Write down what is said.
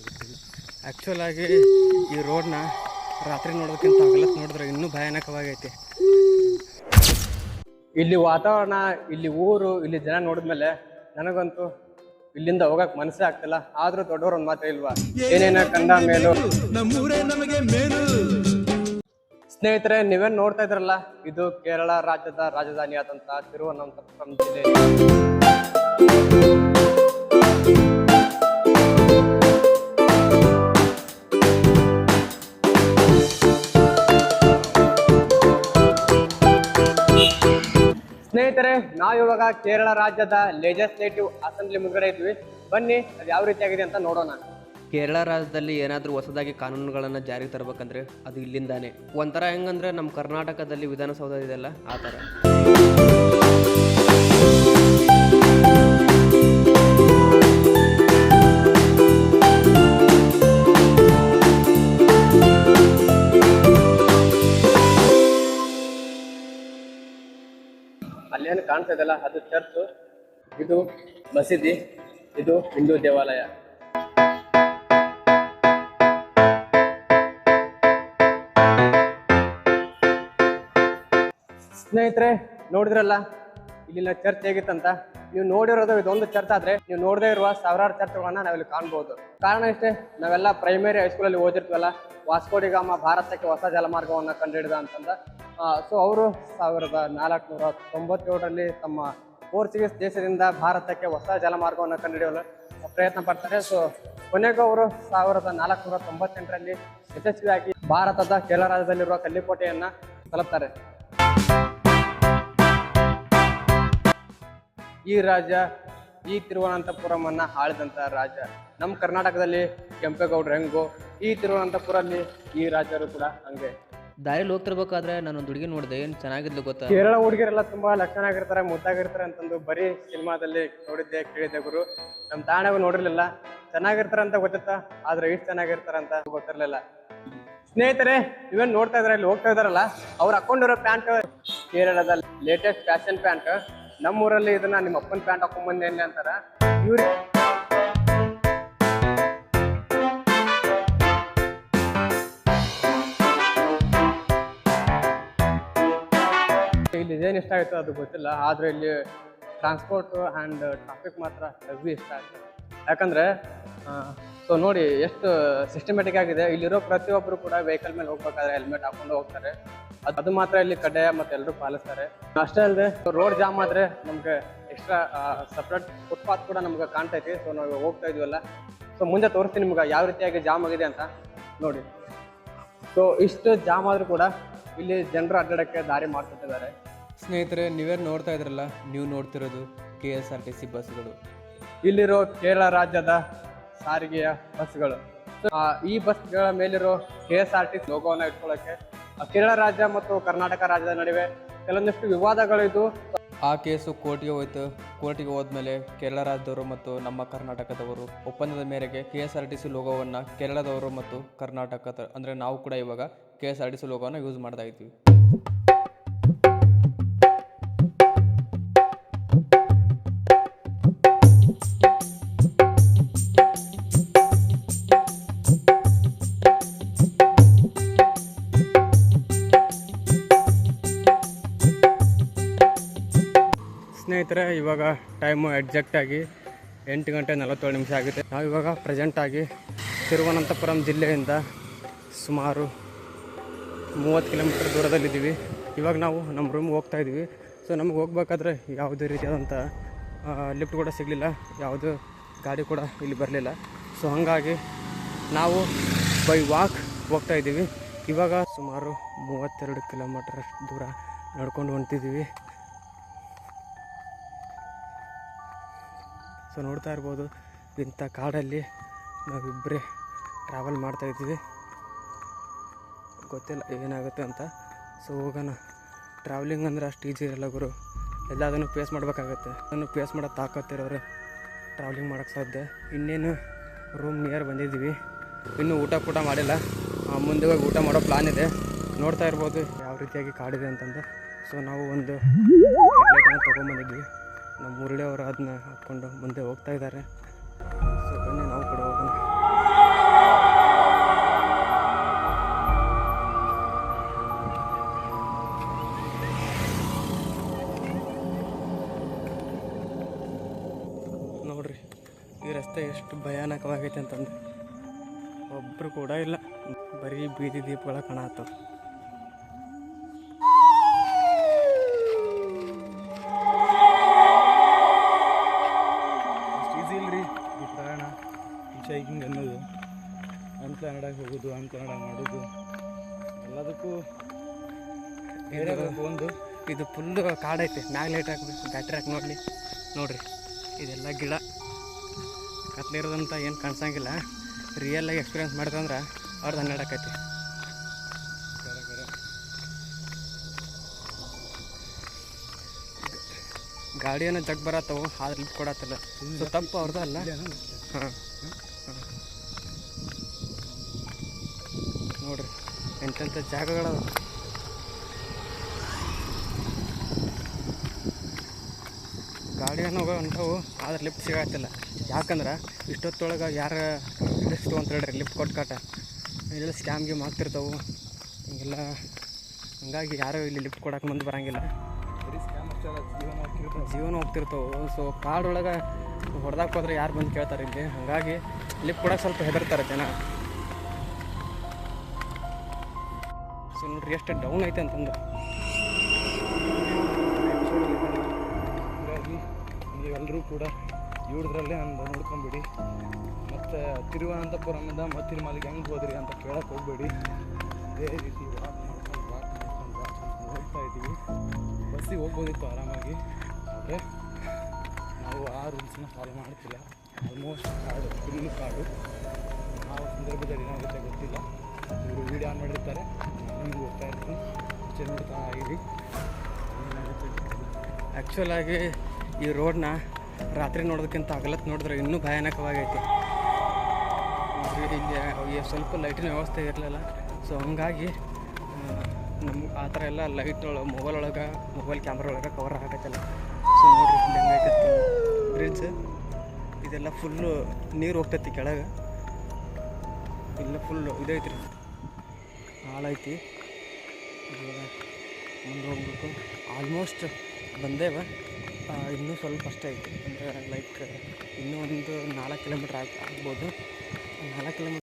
ಬಿಟ್ಟಿವಿ. ಆ್ಯಕ್ಚುಲಾಗಿ ಈ ರೋಡ್ನ ರಾತ್ರಿ ನೋಡೋದಕ್ಕಿಂತ ಹಗಲತ್ತು ನೋಡಿದ್ರೆ ಇನ್ನೂ ಭಯಾನಕವಾಗೈತಿ. ಇಲ್ಲಿ ವಾತಾವರಣ, ಇಲ್ಲಿ ಊರು, ಇಲ್ಲಿ ಜನ ನೋಡಿದ್ಮೇಲೆ ನನಗಂತೂ ಇಲ್ಲಿಂದ ಹೋಗಕ್ಕೆ ಮನಸ್ಸೇ ಆಗ್ತಿಲ್ಲ. ಆದರೂ ದೊಡ್ಡವರು ಒಂದು ಮಾತ್ರ ಇಲ್ವಾ, ಏನೇನ ಕಂಡ ಮೇಲೂ ಸ್ನೇಹಿತರೆ, ನೀವೇನು ನೋಡ್ತಾ ಇದ್ರಲ್ಲ, ಇದು ಕೇರಳ ರಾಜ್ಯದ ರಾಜಧಾನಿಯಾದಂಥ ತಿರುವನಂತಪುರಂ ಜಿಲ್ಲೆ. ಸ್ನೇಹಿತರೆ, ನಾವು ಇವಾಗ ಕೇರಳ ರಾಜ್ಯದ ಲೆಜಿಸ್ಲೇಟಿವ್ ಅಸೆಂಬ್ಲಿ ಮುಂದ್ಗಡೆ ಇದ್ವಿ. ಬನ್ನಿ ಅದು ಯಾವ ರೀತಿಯಾಗಿದೆ ಅಂತ ನೋಡೋಣ. ಕೇರಳ ರಾಜ್ಯದಲ್ಲಿ ಏನಾದರೂ ಹೊಸದಾಗಿ ಕಾನೂನುಗಳನ್ನು ಜಾರಿಗೆ ತರಬೇಕಂದ್ರೆ ಅದು ಇಲ್ಲಿಂದಾನೆ. ಒಂಥರ ಹೆಂಗಂದ್ರೆ ನಮ್ಮ ಕರ್ನಾಟಕದಲ್ಲಿ ವಿಧಾನಸೌಧ ಇದೆಲ್ಲ ಆ ಥರ. ಅಲ್ಲೇನು ಕಾಣ್ತಾ ಇದೆಯಲ್ಲ, ಅದು ಚರ್ಚ್, ಇದು ಮಸೀದಿ, ಇದು ಹಿಂದೂ ದೇವಾಲಯ. ಸ್ನೇಹಿತರೆ, ನೋಡಿದ್ರಲ್ಲ ಇಲ್ಲಿನ ಚರ್ಚ್ ಹೇಗಿತ್ತಂತ. ನೀವು ನೋಡಿರೋದು ಇದೊಂದು ಚರ್ಚ್ ಆದ್ರೆ, ನೀವು ನೋಡದೇ ಇರುವ ಸಾವಿರಾರು ಚರ್ಚ್ಗಳನ್ನ ನಾವಿಲ್ಲಿ ಕಾಣ್ಬೋದು. ಕಾರಣ ಇಷ್ಟೇ, ನಾವೆಲ್ಲ ಪ್ರೈಮರಿ ಹೈಸ್ಕೂಲಲ್ಲಿ ಓದಿರ್ತೀವಲ್ಲ, ವಾಸ್ಕೋ ಡಿ ಗಾಮ ಭಾರತಕ್ಕೆ ಹೊಸ ಜಲಮಾರ್ಗವನ್ನು ಕಂಡುಹಿಡಿದ ಅಂತಂದ. ಸೊ ಅವರು 1497ರಲ್ಲಿ ತಮ್ಮ ಪೋರ್ಚುಗೀಸ್ ದೇಶದಿಂದ ಭಾರತಕ್ಕೆ ಹೊಸ ಜಲಮಾರ್ಗವನ್ನು ಕಂಡುಹಿಡಿಯಲು ಪ್ರಯತ್ನ ಪಡ್ತಾರೆ. ಸೊ ಕೊನೆಗೂ ಅವರು 1498ರಲ್ಲಿ ಯಶಸ್ವಿಯಾಗಿ ಭಾರತದ ಕೇರಳ ರಾಜ್ಯದಲ್ಲಿರುವ ಕಲ್ಲಿಕೋಟೆಯನ್ನ ತಲುಪ್ತಾರೆ. ಈ ರಾಜ್ಯ, ಈ ತಿರುವನಂತಪುರಂ ಅನ್ನ ಆಳಿದಂತ ರಾಜ್ಯ. ನಮ್ಮ ಕರ್ನಾಟಕದಲ್ಲಿ ಕೆಂಪೇಗೌಡರು ಹೆಂಗೋ, ಈ ತಿರುವನಂತಪುರಲ್ಲಿ ಈ ರಾಜ್ಯರು ಕೂಡ ಹಂಗೆ. ದಾರಿಲಿ ಹೋಗ್ತಿರ್ಬೇಕಾದ್ರೆ ನಾನೊಂದು ಹುಡುಗಿ ನೋಡಿದೆ, ಏನು ಚೆನ್ನಾಗಿದ್ಲು ಗೊತ್ತಾ. ಕೇರಳ ಹುಡುಗಿರೆಲ್ಲ ತುಂಬಾ ಲಕ್ಷಣ ಆಗಿರ್ತಾರೆ, ಮುದ್ದಾಗಿರ್ತಾರೆ ಅಂತಂದು ಬರೀ ಸಿನಿಮಾದಲ್ಲಿ ನೋಡಿದ್ದೆ, ಕೇಳಿದ್ದೆ ಗುರು. ನಮ್ಮ ತಾಣಗೂ ನೋಡಿರ್ಲಿಲ್ಲ. ಚೆನ್ನಾಗಿರ್ತಾರ ಅಂತ ಗೊತ್ತಿತ್ತಾ, ಆದ್ರೆ ಇಷ್ಟು ಚೆನ್ನಾಗಿರ್ತಾರ ಅಂತ ಗೊತ್ತಿರ್ಲಿಲ್ಲ. ಸ್ನೇಹಿತರೆ, ನೀವೇನು ನೋಡ್ತಾ ಇದ್ರೆ ಇಲ್ಲಿ ಹೋಗ್ತಾ ಇದಾರಲ್ಲ, ಅವ್ರು ಹಾಕೊಂಡಿರೋ ಪ್ಯಾಂಟ್ ಕೇರಳದ ಲೇಟೆಸ್ಟ್ ಫ್ಯಾಷನ್ ಪ್ಯಾಂಟ್. ನಮ್ಮೂರಲ್ಲಿ ಇದನ್ನ ನಿಮ್ಮ ಅಪ್ಪನ ಪ್ಯಾಂಟ್ ಹಾಕೊಂಡ್ ಬಂದೇನೆ ಅಂತಾರ ಇವ್ರು. ಇಲ್ಲಿ ಇದೇನು ಇಷ್ಟ ಆಯ್ತು ಅದು ಗೊತ್ತಿಲ್ಲ, ಆದ್ರೆ ಇಲ್ಲಿ ಟ್ರಾನ್ಸ್ಪೋರ್ಟ್ ಆ್ಯಂಡ್ ಟ್ರಾಫಿಕ್ ಮಾತ್ರ ಹೆವಿ ಇಷ್ಟ ಆಯ್ತು. ಯಾಕಂದ್ರೆ ಸೊ ನೋಡಿ ಎಷ್ಟು ಸಿಸ್ಟಮೆಟಿಕ್ ಆಗಿದೆ. ಇಲ್ಲಿರೋ ಪ್ರತಿಯೊಬ್ಬರು ಕೂಡ ವೆಹಿಕಲ್ ಮೇಲೆ ಹೋಗ್ಬೇಕಾದ್ರೆ ಹೆಲ್ಮೆಟ್ ಹಾಕೊಂಡು ಹೋಗ್ತಾರೆ. ಅದು ಮಾತ್ರ ಇಲ್ಲಿ ಕಡ್ಡಾಯ ಮತ್ತು ಎಲ್ಲರೂ ಪಾಲಿಸ್ತಾರೆ. ಅಷ್ಟೇ ಅಲ್ಲದೆ ರೋಡ್ ಜಾಮ್ ಆದರೆ ನಮಗೆ ಎಕ್ಸ್ಟ್ರಾ ಸಪ್ರೇಟ್ ಫುಟ್ಪಾತ್ ಕೂಡ ನಮ್ಗೆ ಕಾಣ್ತೈತಿ. ಸೊ ನಾವು ಹೋಗ್ತಾ ಇದೀವಲ್ಲ, ಸೊ ಮುಂದೆ ತೋರಿಸ್ತೀನಿ ನಿಮ್ಗೆ ಯಾವ ರೀತಿಯಾಗಿ ಜಾಮ್ ಆಗಿದೆ ಅಂತ ನೋಡಿ. ಸೊ ಇಷ್ಟು ಜಾಮ್ ಆದರೂ ಕೂಡ ಇಲ್ಲಿ ಜನರು ಅಡ್ಡಾಡಕ್ಕೆ ದಾರಿ ಮಾಡ್ಕೊತಿದ್ದಾರೆ. ಸ್ನೇಹಿತರೆ, ನೀವೇನು ನೋಡ್ತಾ ಇದ್ರಲ್ಲ, ನೀವು ನೋಡ್ತಿರೋದು KSRTC ಬಸ್ಗಳು. ಇಲ್ಲಿರೋ ಕೇರಳ ರಾಜ್ಯದ ಸಾರಿಗೆಯ ಬಸ್ಗಳು. ಈ ಬಸ್ಗಳ ಮೇಲಿರೋ KSRTC ಲೋಗೋವನ್ನು ಇಟ್ಕೊಳ್ಳೋಕ್ಕೆ ಕೇರಳ ರಾಜ್ಯ ಮತ್ತು ಕರ್ನಾಟಕ ರಾಜ್ಯದ ನಡುವೆ ಕೆಲವೊಂದಿಷ್ಟು ವಿವಾದಗಳಿದ್ದು ಆ ಕೇಸು ಕೋರ್ಟಿಗೆ ಹೋಯ್ತು. ಕೋರ್ಟಿಗೆ ಹೋದ್ಮೇಲೆ ಕೇರಳ ರಾಜ್ಯದವರು ಮತ್ತು ನಮ್ಮ ಕರ್ನಾಟಕದವರು ಒಪ್ಪಂದದ ಮೇರೆಗೆ KSRTC ಲೋಗೋವನ್ನು ಕೇರಳದವರು ಮತ್ತು ಕರ್ನಾಟಕದ ಅಂದರೆ ನಾವು ಕೂಡ ಇವಾಗ KSRTC ಲೋಗೋವನ್ನು ಯೂಸ್ ಮಾಡ್ತಾ ಇದ್ದೀವಿ. ಸ್ನೇಹಿತರೆ, ಇವಾಗ ಟೈಮು ಎಕ್ಸಾಕ್ಟಾಗಿ 8:47 ಆಗಿದೆ. ನಾವು ಇವಾಗ ಪ್ರೆಸೆಂಟಾಗಿ ತಿರುವನಂತಪುರಂ ಜಿಲ್ಲೆಯಿಂದ ಸುಮಾರು 30 ಕಿಲೋಮೀಟರ್ ದೂರದಲ್ಲಿದ್ದೀವಿ. ಇವಾಗ ನಾವು ನಮ್ಮ ರೂಮ್ಗೆ ಹೋಗ್ತಾ ಇದ್ದೀವಿ. ಸೊ ನಮಗೆ ಹೋಗ್ಬೇಕಾದ್ರೆ ಯಾವುದೇ ರೀತಿಯಾದಂಥ ಲಿಫ್ಟ್ ಕೂಡ ಸಿಗಲಿಲ್ಲ, ಯಾವುದೇ ಗಾಡಿ ಕೂಡ ಇಲ್ಲಿ ಬರಲಿಲ್ಲ. ಸೊ ಹಾಗಾಗಿ ನಾವು ಬೈ ವಾಕ್ ಹೋಗ್ತಾ ಇದ್ದೀವಿ. ಇವಾಗ ಸುಮಾರು 32 ಕಿಲೋಮೀಟರ್ ದೂರ ನಡ್ಕೊಂಡು ಹೊಂಟಿದ್ದೀವಿ. ಸೊ ನೋಡ್ತಾ ಇರ್ಬೋದು, ಇಂಥ ಕಾಡಲ್ಲಿ ನಾವಿಬ್ಬರೇ ಟ್ರಾವೆಲ್ ಮಾಡ್ತಾಯಿದ್ದೀವಿ. ಗೊತ್ತಿಲ್ಲ ಏನಾಗುತ್ತೆ ಅಂತ. ಸೊ ಹೋಗೋಣ. ಟ್ರಾವೆಲಿಂಗ್ ಅಂದರೆ ಅಷ್ಟು ಈಜಿ ಇರಲ್ಲ ಗುರು, ಎಲ್ಲದನ್ನು ಫೇಸ್ ಮಾಡಬೇಕಾಗತ್ತೆ. ಅದನ್ನು ಫೇಸ್ ಮಾಡೋ ತಾಕತ್ತಿರೋರೆ ಟ್ರಾವೆಲಿಂಗ್ ಮಾಡೋಕ್ಕೆ ಸಾಧ್ಯ. ಇನ್ನೇನು ರೂಮ್ ನಿಯರ್ ಬಂದಿದ್ದೀವಿ, ಇನ್ನೂ ಊಟ ಮಾಡಿಲ್ಲ. ಮುಂದೆ ಹೋಗಿ ಊಟ ಮಾಡೋ ಪ್ಲಾನ್ ಇದೆ. ನೋಡ್ತಾ ಇರ್ಬೋದು ಯಾವ ರೀತಿಯಾಗಿ ಕಾಡಿದೆ ಅಂತಂದು. ಸೊ ನಾವು ಒಂದು ಹೆಡ್ಲೈಟನ್ನು ತೊಗೊಂಬಂದಿದ್ವಿ. ನಮ್ಮ ಮುರಳಿ ಅವರು ಅದನ್ನ ಹಾಕ್ಕೊಂಡು ಮುಂದೆ ಹೋಗ್ತಾ ಇದ್ದಾರೆ. ಸೊ ಬನ್ನಿ ನಾವು ಕೂಡ ಹೋಗೋಣ. ಭಯಾನಕವಾಗೈತೆ ಅಂತಂದು ಒಬ್ಬರು ಕೂಡ ಇಲ್ಲ, ಬರೀ ಬೀದಿ ದೀಪಗಳ ಕಾಣತ್ತವ. ಅಷ್ಟು ಈಸಿ ಇಲ್ರಿ ಈ ಪ್ರಯಾಣ, ಹಿಚ್ ಹೈಕಿಂಗ್ ಅನ್ನೋದು. ಅನ್ಪ್ಲಾನಡಾಗಿ ಹೋಗೋದು, ಅನ್ಪ್ಲಾನಡಾಗಿ ಮಾಡೋದು, ಎಲ್ಲದಕ್ಕೂ ಒಂದು ಇದು ಫುಲ್ಲು ಕಾಡೈತೆ. ಮ್ಯಾಗ ಲೈಟ್ ಹಾಕ್ಬೇಕು, ಬ್ಯಾಟ್ರಿ ಹಾಕಿ ನೋಡ್ರಿ ಇದೆಲ್ಲ ಗಿಡ ಕತ್ಲಿರೋದಂತ ಏನು ಕಾಣಿಸಂಗಿಲ್ಲ. ರಿಯಲಾಗಿ ಎಕ್ಸ್ಪೀರಿಯನ್ಸ್ ಮಾಡ್ತಂದ್ರೆ ಅವ್ರದ್ದು 12 ಆಕೈತಿ. ಗಾಡಿಯನ್ನು ಜಗ್ ಬರತ್ತವು, ಆದ್ರೆ ಲಿಫ್ಟ್ ಕೊಡತ್ತಲ್ಲ. ಸೊ ತಪ್ಪು ಅವ್ರದ್ದು ಅಲ್ಲ. ಹಾಂ ನೋಡ್ರಿ ಎಂತೆಂಥ ಜಾಗಗಳವ. ಗಾಡಿಯನ್ನು ಹೋಗೋ ಅಂಥವು, ಆದ್ರೆ ಲಿಫ್ಟ್ ಸಿಗತ್ತಿಲ್ಲ. ಯಾಕಂದ್ರೆ ಇಷ್ಟೊತ್ತೊಳಗೆ ಯಾರು ರಿಸ್ಕ್ ಅಂತ ಹೇಳ್ರಿ ಲಿಫ್ಟ್ ಕೊಟ್ಕಾಟ ಇಲ್ಲ ಸ್ಕ್ಯಾಮ್ ಗೇಮ್ ಆಗ್ತಿರ್ತಾವೆ ಹಿಂಗೆಲ್ಲ. ಹಂಗಾಗಿ ಯಾರು ಇಲ್ಲಿ ಲಿಫ್ಟ್ ಕೊಡಕ್ಕೆ ಮುಂದೆ ಬರೋಂಗಿಲ್ಲ, ಬರೀ ಸ್ಕ್ಯಾಮ್ ಅಷ್ಟೇ ಅಲ್ಲ, ಜೀವನ ಹೋಗ್ತಿರ್ತಾವೆ. ಸೊ ಕಾಡೊಳಗೆ ಹೊಡೆದಾಕ ಹೋದ್ರೆ ಯಾರು ಬಂದು ಕೇಳ್ತಾರೆ ಇಲ್ಲಿ. ಹಾಗಾಗಿ ಲಿಫ್ಟ್ ಕೊಡೋಕೆ ಸ್ವಲ್ಪ ಹೆದರ್ತಾರೆ ಜನ. ಸೊ ನೋಡ್ರಿ ಎಷ್ಟು ಡೌನ್ ಐತೆ ಅಂತಂದು. ಹಾಗಾಗಿ ನೀವೆಲ್ಲರೂ ಕೂಡ ಇವ್ರದ್ರಲ್ಲೇ ನೋಡ್ಕೊಂಬಿಡಿ. ಮತ್ತು ತಿರುವನಂತಪುರಮಿಂದ ಮತ್ತು ತಿರುಮಲಿಗೆ ಹೆಂಗೆ ಹೋದ್ರಿ ಅಂತ ಕೇಳಕ್ಕೆ ಹೋಗಬೇಡಿ. ಅದೇ ರೀತಿ ವಾಕ್ ಮಾಡ್ಕೊಂಡು ಹೋಗ್ತಾ ಇದ್ದೀವಿ. ಬಸ್ಸಿಗೆ ಹೋಗ್ಬೋದಿತ್ತು ಆರಾಮಾಗಿ, ಆದರೆ ನಾವು ಆ ರೂಲ್ಸ್ನ ಫಾಲೋ ಮಾಡ್ತಿಲ್ಲ. ಆಲ್ಮೋಸ್ಟ್ ಕಾಡು, ಫುಲ್ಲು ಕಾಡು. ನಾವು ಸಂದರ್ಭದಲ್ಲಿ ಏನಾಗುತ್ತೆ ಗೊತ್ತಿಲ್ಲ. ಇವರು ವೀಡಿಯೋ ಆನ್ ಮಾಡಿರ್ತಾರೆ, ನಿಮ್ಗೆ ಹೋಗ್ತಾ ಇರ್ತೀನಿ, ಅಷ್ಟೇ ನೋಡ್ತಾ ಇರಿ. ಆ್ಯಕ್ಚುಲಾಗಿ ಈ ರೋಡ್ನ ರಾತ್ರಿ ನೋಡೋದಕ್ಕಿಂತ ಹಗಲತ್ತು ನೋಡಿದ್ರೆ ಇನ್ನೂ ಭಯಾನಕವಾಗೈತಿ. ಇಲ್ಲಿ ಸ್ವಲ್ಪ ಲೈಟಿನ ವ್ಯವಸ್ಥೆ ಇರಲಿಲ್ಲ. ಸೊ ಹಂಗಾಗಿ ನಮ್ಗೆ ಆ ಥರ ಎಲ್ಲ ಲೈಟ್ ಮೊಬೈಲ್ ಕ್ಯಾಮ್ರಾ ಒಳಗೆ ಕವರ್ ಆಗತ್ತಲ್ಲ. ಸೊ ನೋಡಿರಿ ಇಲ್ಲಿ ಹೆಂಗೈತೆ ಬ್ರಿಡ್ಜ್, ಇದೆಲ್ಲ ಫುಲ್ಲು ನೀರು ಹೋಗ್ತೈತಿ ಕೆಳಗೆ. ಇಲ್ಲ ಫುಲ್ಲು ಇದೈತಿ, ಹಾಳೈತಿ. ಮುಂದೆ ಹೋಗ್ಬೇಕು. ಆಲ್ಮೋಸ್ಟ್ ಬಂದೇವ, ಇನ್ನೂ ಸ್ವಲ್ಪ ಅಷ್ಟೇ ಐತಿ. ಅಂದರೆ ಲೈಕ್ ಇನ್ನೂ ಒಂದು 4 ಕಿಲೋಮೀಟ್ರ್ ಆಗ್ಬೋದು. 4 ಕಿಲೋಮೀಟ್ರ್